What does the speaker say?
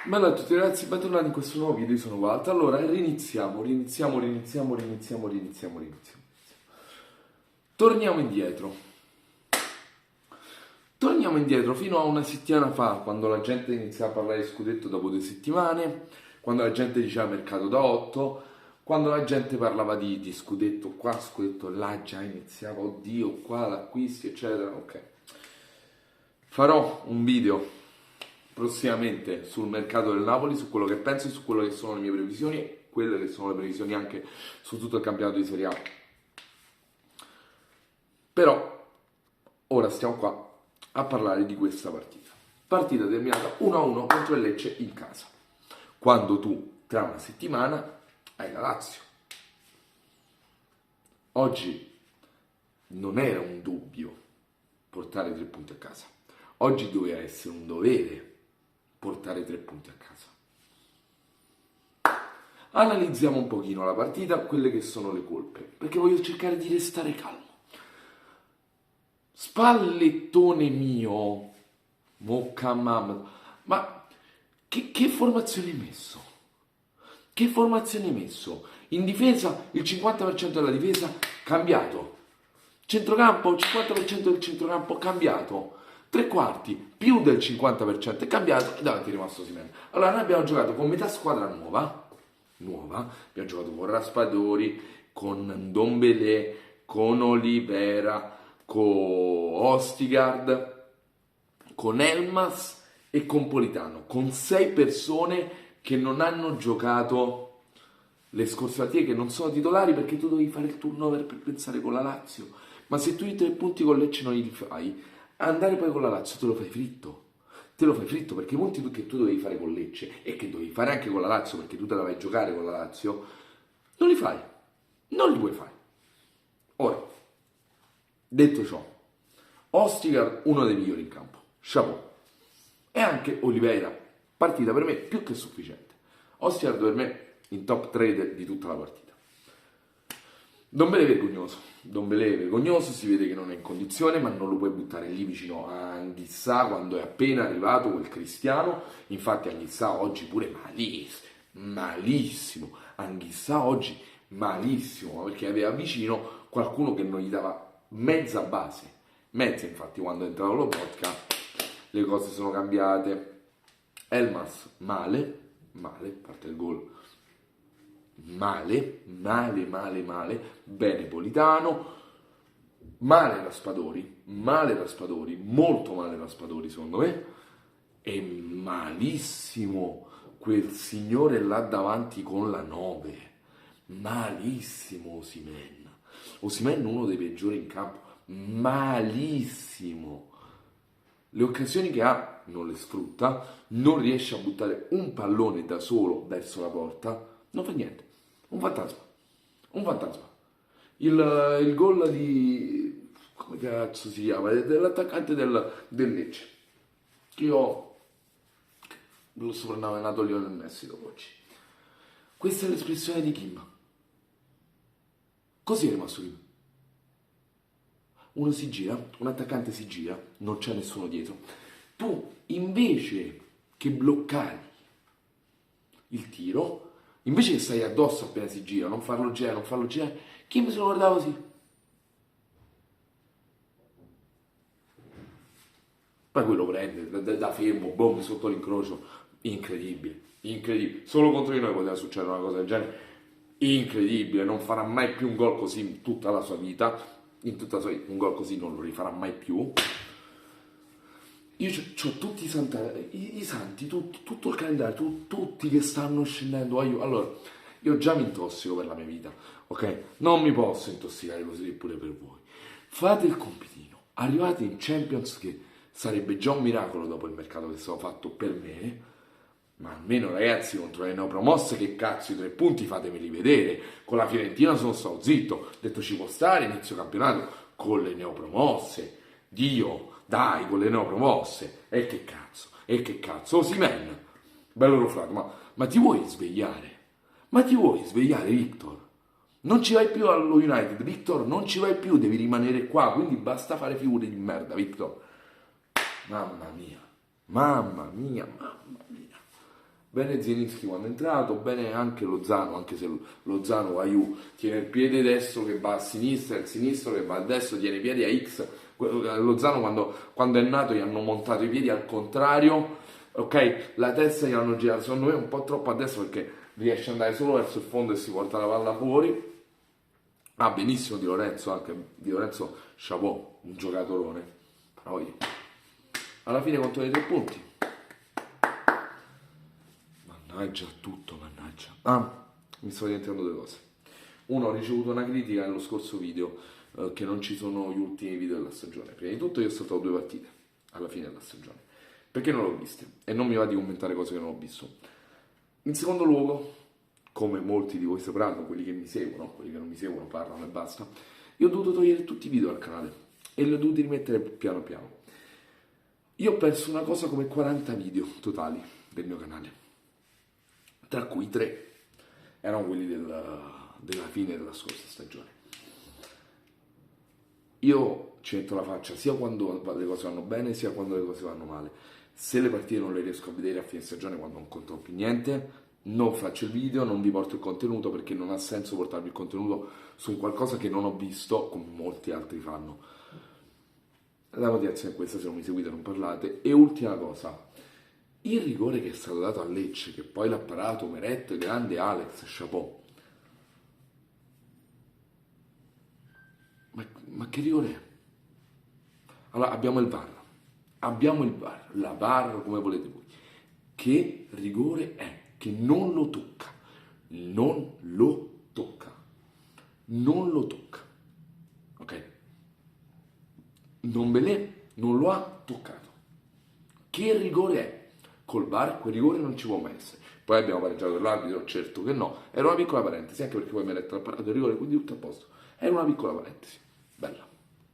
Bella a tutti ragazzi, bentornati in questo nuovo video, io sono Walter. Allora, riniziamo. Torniamo indietro. Torniamo indietro fino a una settimana fa, quando la gente iniziava a parlare di scudetto dopo 2 settimane, quando la gente diceva mercato da 8, quando la gente parlava di scudetto qua, scudetto là, già iniziava, oddio, qua l'acquisti, eccetera, ok. Farò un video prossimamente sul mercato del Napoli, su quello che penso, su quello che sono le mie previsioni e quelle che sono le previsioni anche su tutto il campionato di Serie A. Però ora stiamo qua a parlare di questa partita. Partita terminata 1-1 contro il Lecce in casa. Quando tu tra una settimana hai la Lazio. Oggi non era un dubbio portare 3 punti a casa. Oggi doveva essere un dovere portare 3 punti a casa. Analizziamo un pochino la partita, quelle che sono le colpe, perché voglio cercare di restare calmo. Spallettone mio, mocca mamma, ma che formazione hai messo? Che formazione hai messo? In difesa il 50% della difesa cambiato. Centrocampo, il 50% del centrocampo cambiato. Tre quarti, più del 50% è cambiato e davanti è rimasto Osimhen. Allora noi abbiamo giocato con metà squadra nuova, abbiamo giocato con Raspadori, con Ndombele, con Olivera, con Ostigard, con Elmas e con Politano, con 6 persone che non hanno giocato le scorse partite, che non sono titolari perché tu devi fare il turnover per pensare con la Lazio. Ma se tu i 3 punti con Lecce non li fai, andare poi con la Lazio te lo fai fritto. Te lo fai fritto perché i punti che tu dovevi fare con Lecce e che dovevi fare anche con la Lazio perché tu te la vai a giocare con la Lazio, non li fai. Non li puoi fare. Ora, detto ciò, Ostigard uno dei migliori in campo. Chapeau. E anche Oliveira, partita per me più che sufficiente. Ostigard per me in top 3 di tutta la partita. Ndombele vergognoso, si vede che non è in condizione, ma non lo puoi buttare lì vicino a Anghissà quando è appena arrivato quel Cristiano. Infatti Anghissà oggi pure malissimo. Anghissà oggi malissimo, perché aveva vicino qualcuno che non gli dava mezza base. Mezza, infatti, quando è entrato Lobotka le cose sono cambiate. Elmas male, a parte il gol. Male, bene Politano, male Raspadori, molto male Raspadori secondo me, e malissimo quel signore là davanti con la 9, malissimo Osimhen uno dei peggiori in campo, malissimo. Le occasioni che ha non le sfrutta, non riesce a buttare un pallone da solo verso la porta, non fa niente. Un fantasma. Il gol di... come cazzo si chiama? Dell'attaccante del Lecce. Che io l'ho soprannominato Lionel Messi dopo oggi. Questa è l'espressione di Kim. Così è rimasto Kim. Uno si gira, un attaccante si gira, non c'è nessuno dietro. Tu, invece che bloccare il tiro, invece che stai addosso appena si gira, non farlo girare, Kim se lo guardava così. Poi quello prende, da fermo, boom, sotto l'incrocio. Incredibile. Solo contro di noi poteva succedere una cosa del genere. Incredibile, non farà mai più un gol così in tutta la sua vita. Un gol così non lo rifarà mai più. Io ho tutti i santi, tutto il calendario, tutti che stanno scendendo. Allora, io già mi intossico per la mia vita, ok? Non mi posso intossicare così pure per voi. Fate il compitino, arrivate in Champions, che sarebbe già un miracolo dopo il mercato che è stato fatto per me, ma almeno ragazzi contro le neopromosse, che cazzo i 3 punti fatemeli vedere. Con la Fiorentina sono stato zitto, ho detto ci può stare inizio campionato, con le neopromosse, Dio... Dai, con le neopromosse. E che cazzo. Osimhen, bello ruflato, ma ti vuoi svegliare? Victor? Non ci vai più allo United, Victor, non ci vai più, devi rimanere qua, quindi basta fare figure di merda, Victor. Mamma mia. Bene Zielinski quando è entrato, bene anche Lozano, anche se Lozano tiene il piede destro che va a sinistra, il sinistro che va a destra, tiene i piedi a X. Lozano quando è nato gli hanno montato i piedi al contrario, ok? La testa gli hanno girato secondo me un po' troppo a destra perché riesce ad andare solo verso il fondo e si porta la palla fuori. Ah, benissimo Di Lorenzo, anche Di Lorenzo, chapeau, un giocatorone. Però alla fine contro i 3 punti. Mannaggia tutto, mannaggia. Ah, mi sto dimenticando due cose. Uno, ho ricevuto una critica nello scorso video che non ci sono gli ultimi video della stagione. Prima di tutto io ho saltato 2 partite alla fine della stagione. Perché non l'ho viste? E non mi va di commentare cose che non ho visto. In secondo luogo, come molti di voi sapranno, quelli che mi seguono, quelli che non mi seguono parlano e basta, io ho dovuto togliere tutti i video dal canale e li ho dovuti rimettere piano piano. Io ho perso una cosa come 40 video totali del mio canale, tra cui 3 erano quelli della fine della scorsa stagione. Io ci metto la faccia sia quando le cose vanno bene sia quando le cose vanno male. Se le partite non le riesco a vedere a fine stagione quando non conto più niente, non faccio il video, non vi porto il contenuto perché non ha senso portarvi il contenuto su qualcosa che non ho visto come molti altri fanno. La motivazione è questa, se non mi seguite non parlate. E ultima cosa, il rigore che è stato dato a Lecce, che poi l'ha parato Meret, grande Alex, chapeau. Ma che rigore è? Allora, abbiamo il VAR, la VAR come volete voi. Che rigore è? Che non lo tocca, non lo tocca, non lo tocca, ok? Non lo ha toccato. Che rigore è? Col VAR quel rigore non ci può mai essere. Poi abbiamo pareggiato per l'arbitro, certo che no. Era una piccola parentesi, anche perché poi mi ha detto il rigore, quindi tutto a posto. Era una piccola parentesi. Bella.